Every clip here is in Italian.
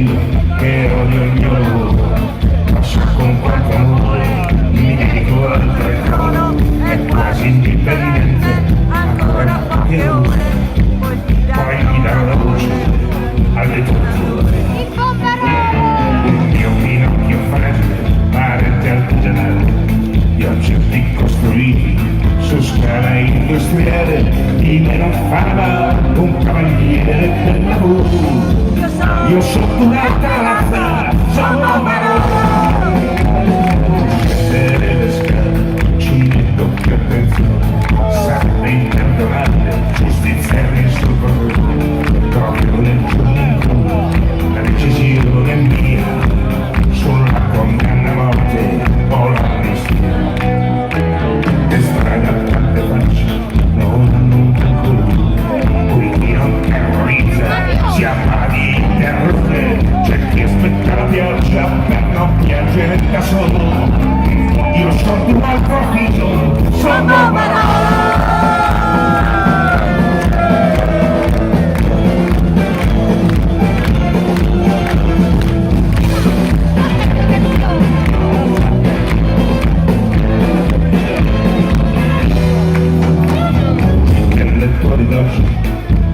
io che odio il mio lavoro, ma so con quanto amore mi dedico al treno, è quasi indipendente, ancora che ore, poi mi darò la voce alle torture. Il mio Pinocchio fragile, parente artigianale, di oggetti costruiti su scala industriale, di me non farà un cavaliere del lavoro. Io sono una tarazza, sono marò. Scendere le scale, ci metto più attenzione, sarebbe imperdonabile, giustiziare sul colore, proprio nel giorno in cui la decisione è mia, sulla condanna a morte o l'amnistia. Le strade a tante facce non hanno un colore, quindi non terrorizza, si ammala di terrore, c'è chi aspetta la pioggia per non piangere da solo. Io sono un altro figlio, sono Marò.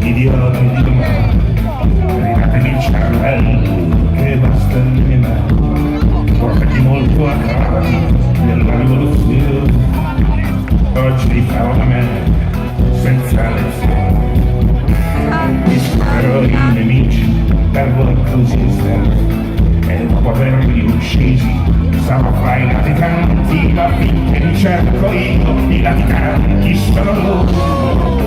Idioti di domani, rinatevi il cervello che basta le mie mani, portati molto a cavallo nella rivoluzione, oggi li farò da me senza lezione, disparerò i nemici per voi così esterni, e dopo averli uccisi sarò fra i latitanti, ma finché li cerco io, i latitanti sono loro.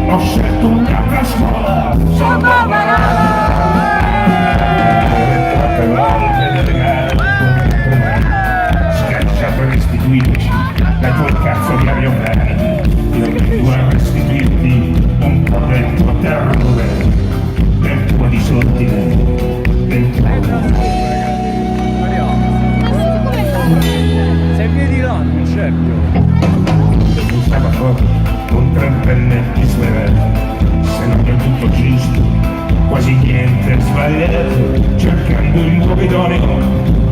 Ho scelto un'altra scuola, sono Marò. Troppe volte delegato contro me, schiacciato e restituirci dai tuoi cazzo di avionari. Io vengo a restituirti un po' del tuo terrore, del tuo disordine, del tuo Se vedi là, non c'è più. Stava fuori un trentenne di smerello, se non è tutto giusto, quasi niente sbagliato, cercando il nuovo idoneo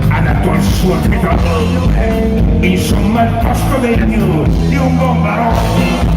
adatto al suo territorio, insomma il posto degno di un buon barone.